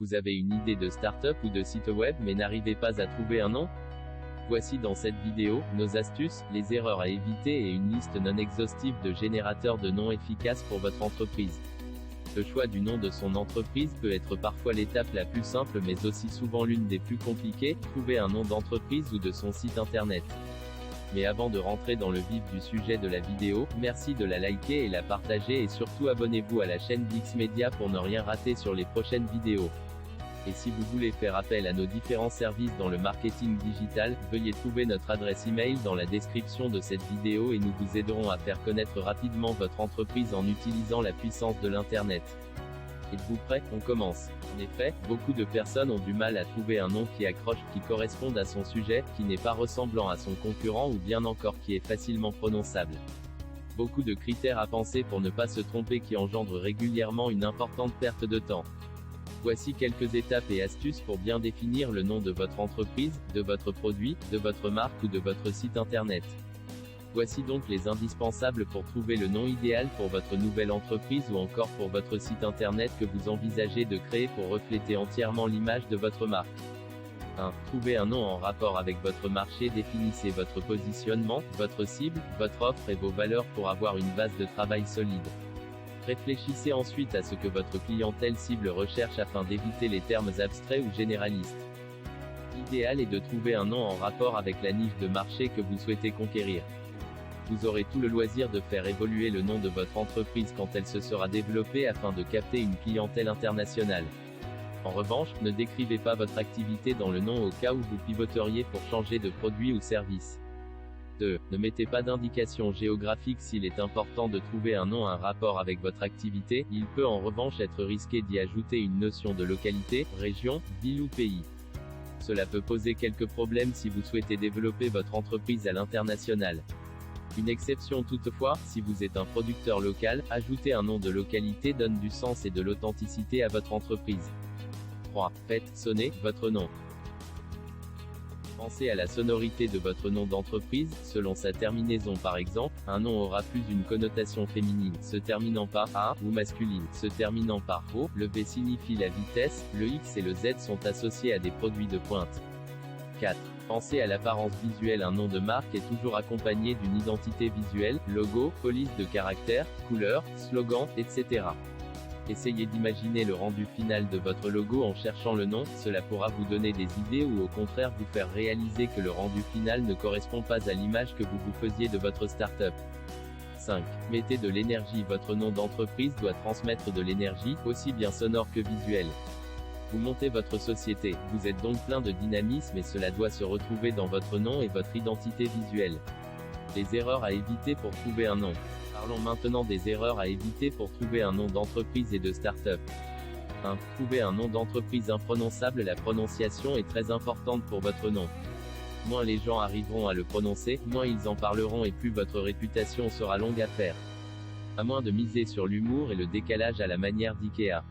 Vous avez une idée de start-up ou de site web mais n'arrivez pas à trouver un nom? Voici dans cette vidéo, nos astuces, les erreurs à éviter et une liste non exhaustive de générateurs de noms efficaces pour votre entreprise. Le choix du nom de son entreprise peut être parfois l'étape la plus simple mais aussi souvent l'une des plus compliquées, trouver un nom d'entreprise ou de son site internet. Mais avant de rentrer dans le vif du sujet de la vidéo, merci de la liker et la partager et surtout abonnez-vous à la chaîne Blix Media pour ne rien rater sur les prochaines vidéos. Et si vous voulez faire appel à nos différents services dans le marketing digital, veuillez trouver notre adresse email dans la description de cette vidéo et nous vous aiderons à faire connaître rapidement votre entreprise en utilisant la puissance de l'Internet. Êtes-vous prêts? On commence. En effet, beaucoup de personnes ont du mal à trouver un nom qui accroche, qui corresponde à son sujet, qui n'est pas ressemblant à son concurrent ou bien encore qui est facilement prononçable. Beaucoup de critères à penser pour ne pas se tromper qui engendrent régulièrement une importante perte de temps. Voici quelques étapes et astuces pour bien définir le nom de votre entreprise, de votre produit, de votre marque ou de votre site internet. Voici donc les indispensables pour trouver le nom idéal pour votre nouvelle entreprise ou encore pour votre site internet que vous envisagez de créer pour refléter entièrement l'image de votre marque. 1. Trouvez un nom en rapport avec votre marché. Définissez votre positionnement, votre cible, votre offre et vos valeurs pour avoir une base de travail solide. Réfléchissez ensuite à ce que votre clientèle cible recherche afin d'éviter les termes abstraits ou généralistes. L'idéal est de trouver un nom en rapport avec la niche de marché que vous souhaitez conquérir. Vous aurez tout le loisir de faire évoluer le nom de votre entreprise quand elle se sera développée afin de capter une clientèle internationale. En revanche, ne décrivez pas votre activité dans le nom au cas où vous pivoteriez pour changer de produit ou service. 2. Ne mettez pas d'indication géographique. S'il est important de trouver un nom en rapport avec votre activité, il peut en revanche être risqué d'y ajouter une notion de localité, région, ville ou pays. Cela peut poser quelques problèmes si vous souhaitez développer votre entreprise à l'international. Une exception toutefois, si vous êtes un producteur local, ajouter un nom de localité donne du sens et de l'authenticité à votre entreprise. 3. Faites sonner votre nom. Pensez à la sonorité de votre nom d'entreprise, selon sa terminaison par exemple, un nom aura plus une connotation féminine, se terminant par A, ou masculine, se terminant par O, le V signifie la vitesse, le X et le Z sont associés à des produits de pointe. 4. Pensez à l'apparence visuelle. Un nom de marque est toujours accompagné d'une identité visuelle, logo, police de caractères, couleurs, slogan, etc. Essayez d'imaginer le rendu final de votre logo en cherchant le nom, cela pourra vous donner des idées ou au contraire vous faire réaliser que le rendu final ne correspond pas à l'image que vous vous faisiez de votre start-up. 5. Mettez de l'énergie. Votre nom d'entreprise doit transmettre de l'énergie, aussi bien sonore que visuelle. Vous montez votre société, vous êtes donc plein de dynamisme et cela doit se retrouver dans votre nom et votre identité visuelle. Les erreurs à éviter pour trouver un nom. Parlons maintenant des erreurs à éviter pour trouver un nom d'entreprise et de start-up. 1. Trouver un nom d'entreprise imprononçable. La prononciation est très importante pour votre nom. Moins les gens arriveront à le prononcer, moins ils en parleront et plus votre réputation sera longue à faire. À moins de miser sur l'humour et le décalage à la manière d'IKEA.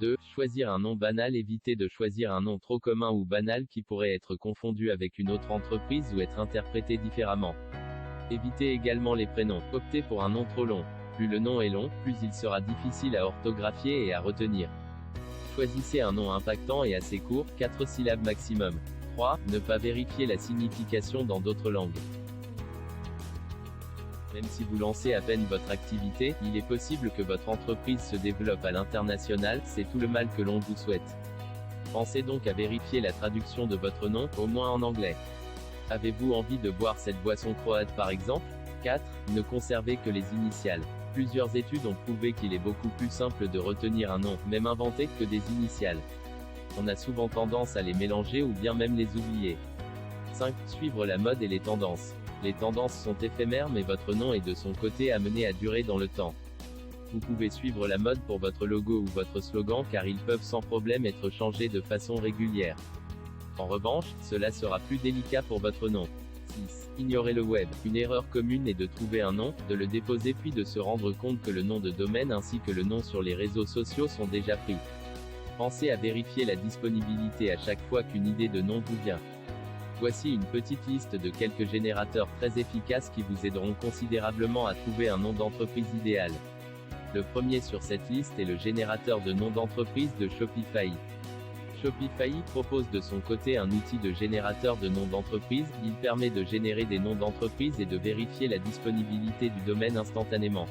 2. Choisir un nom banal. Évitez de choisir un nom trop commun ou banal qui pourrait être confondu avec une autre entreprise ou être interprété différemment. Évitez également les prénoms. Optez pour un nom trop long. Plus le nom est long, plus il sera difficile à orthographier et à retenir. Choisissez un nom impactant et assez court, 4 syllabes maximum. 3. Ne pas vérifier la signification dans d'autres langues. Même si vous lancez à peine votre activité, il est possible que votre entreprise se développe à l'international, c'est tout le mal que l'on vous souhaite. Pensez donc à vérifier la traduction de votre nom, au moins en anglais. Avez-vous envie de boire cette boisson croate par exemple? 4. Ne conservez que les initiales. Plusieurs études ont prouvé qu'il est beaucoup plus simple de retenir un nom, même inventé, que des initiales. On a souvent tendance à les mélanger ou bien même les oublier. 5. Suivre la mode et les tendances. Les tendances sont éphémères mais votre nom est de son côté amené à durer dans le temps. Vous pouvez suivre la mode pour votre logo ou votre slogan car ils peuvent sans problème être changés de façon régulière. En revanche, cela sera plus délicat pour votre nom. 6. Ignorez le web. Une erreur commune est de trouver un nom, de le déposer puis de se rendre compte que le nom de domaine ainsi que le nom sur les réseaux sociaux sont déjà pris. Pensez à vérifier la disponibilité à chaque fois qu'une idée de nom vous vient. Voici une petite liste de quelques générateurs très efficaces qui vous aideront considérablement à trouver un nom d'entreprise idéal. Le premier sur cette liste est le générateur de nom d'entreprise de Shopify. Shopify propose de son côté un outil de générateur de noms d'entreprise. Il permet de générer des noms d'entreprise et de vérifier la disponibilité du domaine instantanément.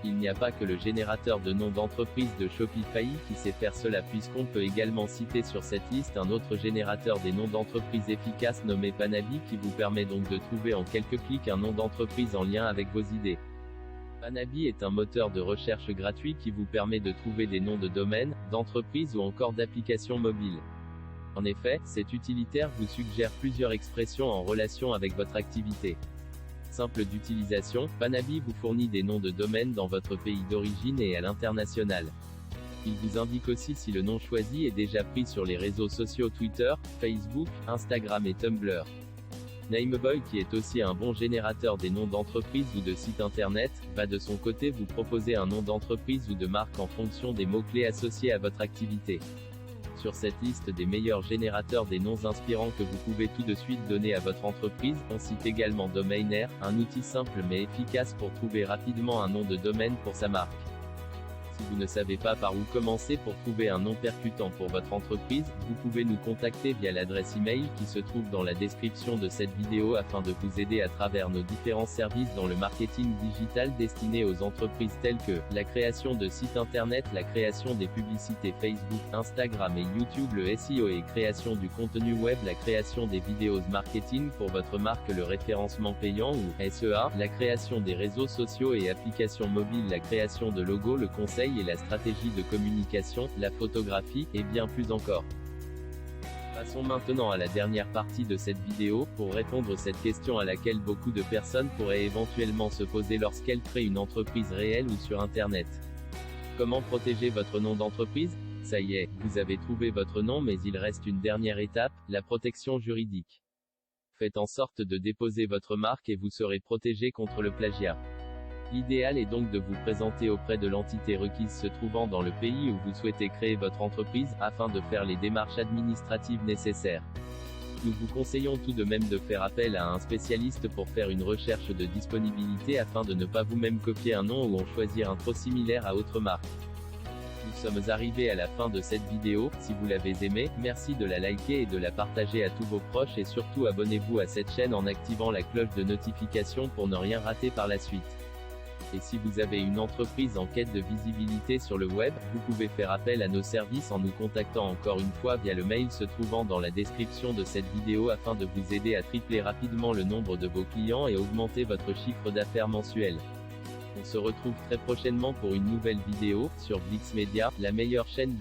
Il n'y a pas que le générateur de noms d'entreprise de Shopify qui sait faire cela, puisqu'on peut également citer sur cette liste un autre générateur des noms d'entreprise efficace nommé Panabi, qui vous permet donc de trouver en quelques clics un nom d'entreprise en lien avec vos idées. Panabi est un moteur de recherche gratuit qui vous permet de trouver des noms de domaines, d'entreprises ou encore d'applications mobiles. En effet, cet utilitaire vous suggère plusieurs expressions en relation avec votre activité. Simple d'utilisation, Panabi vous fournit des noms de domaines dans votre pays d'origine et à l'international. Il vous indique aussi si le nom choisi est déjà pris sur les réseaux sociaux Twitter, Facebook, Instagram et Tumblr. Nameboy, qui est aussi un bon générateur des noms d'entreprises ou de sites internet, va de son côté vous proposer un nom d'entreprise ou de marque en fonction des mots-clés associés à votre activité. Sur cette liste des meilleurs générateurs des noms inspirants que vous pouvez tout de suite donner à votre entreprise, on cite également Domainer, un outil simple mais efficace pour trouver rapidement un nom de domaine pour sa marque. Si vous ne savez pas par où commencer pour trouver un nom percutant pour votre entreprise, vous pouvez nous contacter via l'adresse email qui se trouve dans la description de cette vidéo afin de vous aider à travers nos différents services dans le marketing digital destiné aux entreprises telles que la création de sites internet, la création des publicités Facebook, Instagram et YouTube, le SEO et création du contenu web, la création des vidéos marketing pour votre marque, le référencement payant ou SEA, la création des réseaux sociaux et applications mobiles, la création de logos, le conseil et la stratégie de communication, la photographie, et bien plus encore. Passons maintenant à la dernière partie de cette vidéo, pour répondre à cette question à laquelle beaucoup de personnes pourraient éventuellement se poser lorsqu'elles créent une entreprise réelle ou sur Internet. Comment protéger votre nom d'entreprise? Ça y est, vous avez trouvé votre nom, mais il reste une dernière étape, la protection juridique. Faites en sorte de déposer votre marque et vous serez protégé contre le plagiat. L'idéal est donc de vous présenter auprès de l'entité requise se trouvant dans le pays où vous souhaitez créer votre entreprise, afin de faire les démarches administratives nécessaires. Nous vous conseillons tout de même de faire appel à un spécialiste pour faire une recherche de disponibilité afin de ne pas vous-même copier un nom ou en choisir un trop similaire à autre marque. Nous sommes arrivés à la fin de cette vidéo. Si vous l'avez aimée, merci de la liker et de la partager à tous vos proches, et surtout abonnez-vous à cette chaîne en activant la cloche de notification pour ne rien rater par la suite. Et si vous avez une entreprise en quête de visibilité sur le web, vous pouvez faire appel à nos services en nous contactant encore une fois via le mail se trouvant dans la description de cette vidéo afin de vous aider à tripler rapidement le nombre de vos clients et augmenter votre chiffre d'affaires mensuel. On se retrouve très prochainement pour une nouvelle vidéo, sur Blitz Media, la meilleure chaîne